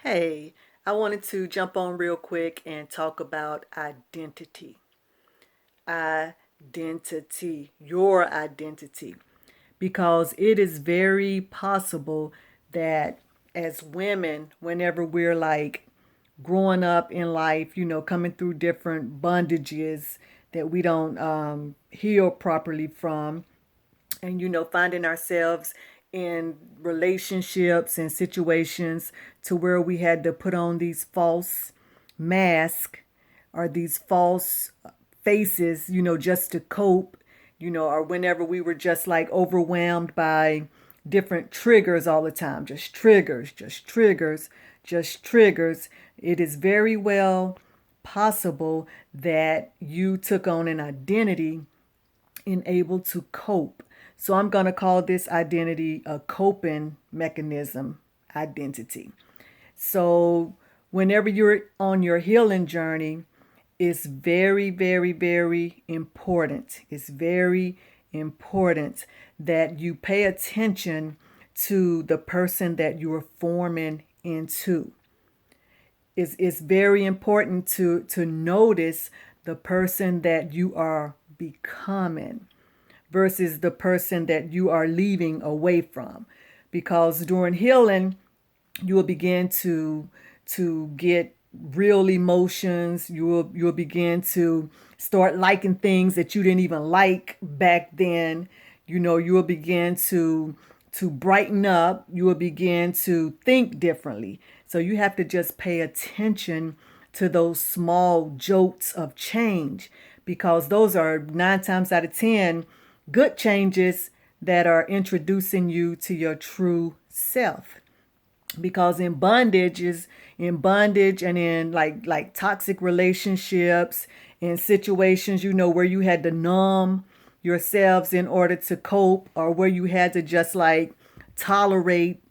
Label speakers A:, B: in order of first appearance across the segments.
A: Hey, I wanted to jump on real quick and talk about identity. Identity, your identity. Because it is very possible that as women, whenever we're like growing up in life, coming through different bondages that we don't heal properly from, and finding ourselves in relationships and situations to where we had to put on these false masks or these false faces, just to cope, or whenever we were just like overwhelmed by different triggers all the time, just triggers, just triggers, just triggers. It is very well possible that you took on an identity and able to cope. So I'm going to call this identity a coping mechanism identity. So whenever you're on your healing journey, it's very, very, very important. It's very important that you pay attention to the person that you are forming into. It's very important to notice the person that you are becoming versus the person that you are leaving away from. Because during healing, you will begin to get real emotions. You'll begin to start liking things that you didn't even like back then. You will begin to brighten up. You will begin to think differently. So you have to just pay attention to those small jolts of change, because those are 9 times out of 10 good changes that are introducing you to your true self. Because in bondage and in like toxic relationships and situations, where you had to numb yourselves in order to cope, or where you had to just like tolerate,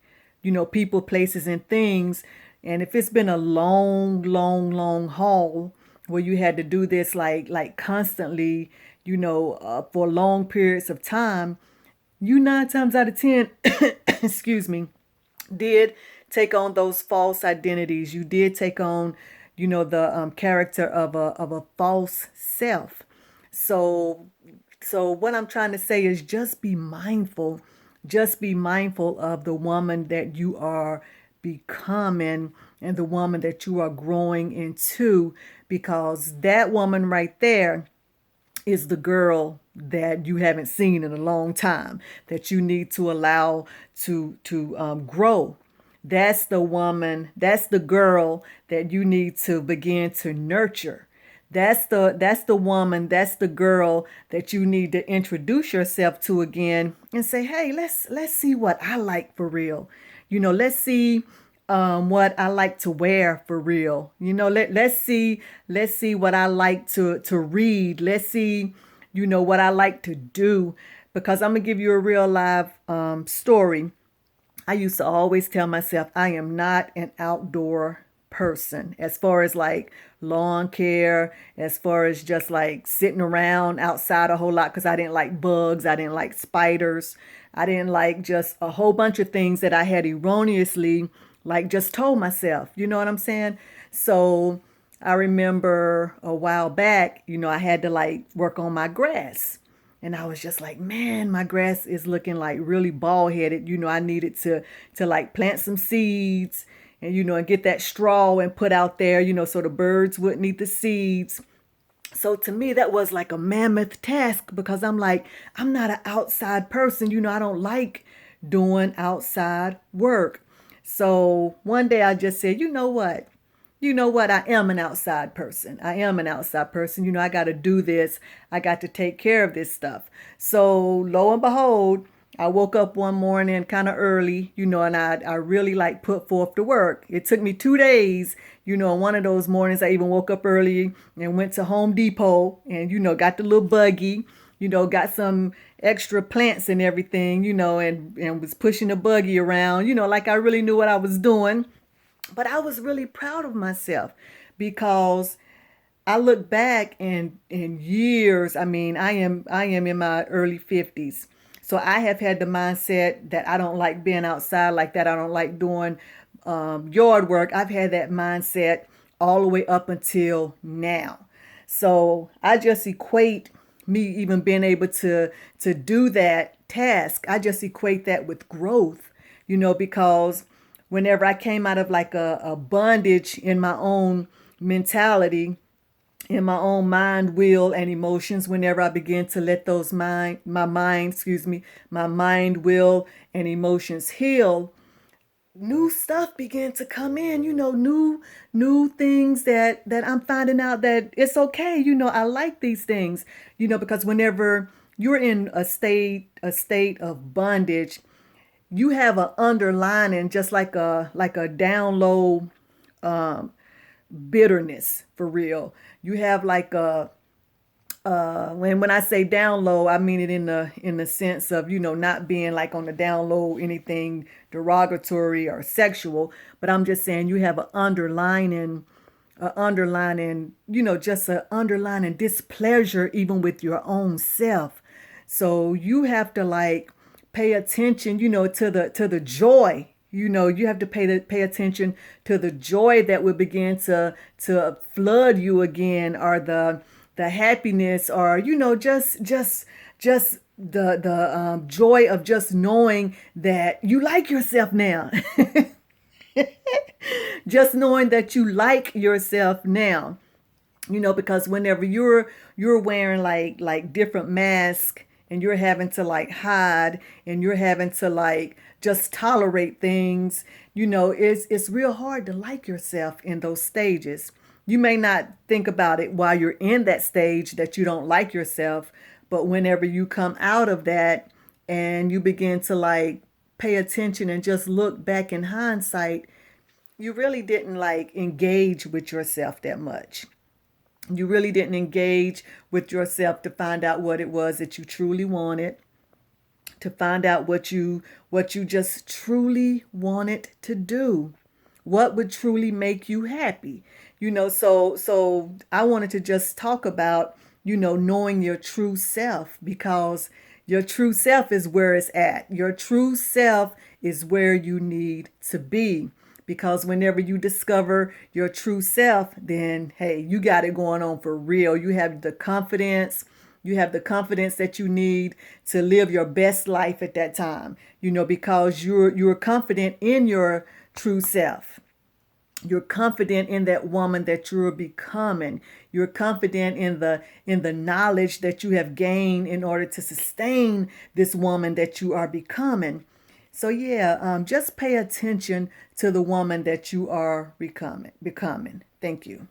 A: people, places, and things. And if it's been a long, long, long haul where you had to do this like constantly, for long periods of time, you 9 times out of 10, excuse me, did take on those false identities. You did take on, the character of a false self. So, so what I'm trying to say is just be mindful. Just be mindful of the woman that you are becoming and the woman that you are growing into, because that woman right there is the girl that you haven't seen in a long time, that you need to allow to grow. That's the woman, that's the girl that you need to begin to nurture. That's the woman, that's the girl that you need to introduce yourself to again and say, hey, let's see what I like for real. Let's see what I like to wear for real. Let's see what I like to read. Let's see, what I like to do. Because I'm gonna give you a real live story. I used to always tell myself I am not an outdoor person, as far as like lawn care, as far as just like sitting around outside a whole lot, because I didn't like bugs, I didn't like spiders, I didn't like just a whole bunch of things that I had erroneously like just told myself. You know what I'm saying? So I remember a while back, I had to like work on my grass. And I was just like, man, my grass is looking like really bald headed. I needed to like plant some seeds and and get that straw and put out there, so the birds wouldn't eat the seeds. So to me, that was like a mammoth task, because I'm like, I'm not an outside person. I don't like doing outside work. So one day I just said, you know what? I am an outside person. I am an outside person. I got to do this. I got to take care of this stuff. So lo and behold, I woke up one morning kind of early, and I really like put forth the work. It took me 2 days, one of those mornings I even woke up early and went to Home Depot and, got the little buggy, got some extra plants and everything, and was pushing the buggy around, like I really knew what I was doing. But I was really proud of myself, because I look back in years. I mean, I am in my early 50s. So I have had the mindset that I don't like being outside like that. I don't like doing yard work, I've had that mindset all the way up until now. So I just equate me even being able to do that task. I just equate that with growth, because whenever I came out of like a bondage in my own mentality, in my own mind, will, and emotions, whenever I began to let those my mind, will, and emotions heal, new stuff began to come in, new things that I'm finding out that it's okay. I like these things, because whenever you're in a state of bondage, you have an underlining, just like a down low bitterness, for real. You have like a when I say down low, I mean it in the sense of, not being like on the down low, anything derogatory or sexual, but I'm just saying you have an underlining, just an underlining displeasure even with your own self. So you have to like pay attention, to the joy. You have to pay attention to the joy that will begin to flood you again, or the happiness, or just the joy of just knowing that you like yourself now. Just knowing that you like yourself now, because whenever you're wearing like different masks, and you're having to like hide, and you're having to like just tolerate things, it's real hard to like yourself in those stages. You may not think about it while you're in that stage that you don't like yourself, but whenever you come out of that and you begin to like pay attention and just look back in hindsight, you really didn't like engage with yourself that much. You really didn't engage with yourself to find out what it was that you truly wanted, to find out what you just truly wanted to do, what would truly make you happy. So I wanted to just talk about, knowing your true self, because your true self is where it's at. Your true self is where you need to be. Because whenever you discover your true self, then hey, you got it going on for real. You have the confidence. You have the confidence that you need to live your best life at that time. Because you're confident in your true self. You're confident in that woman that you're becoming. You're confident in the knowledge that you have gained in order to sustain this woman that you are becoming. So yeah, just pay attention to the woman that you are becoming. Thank you.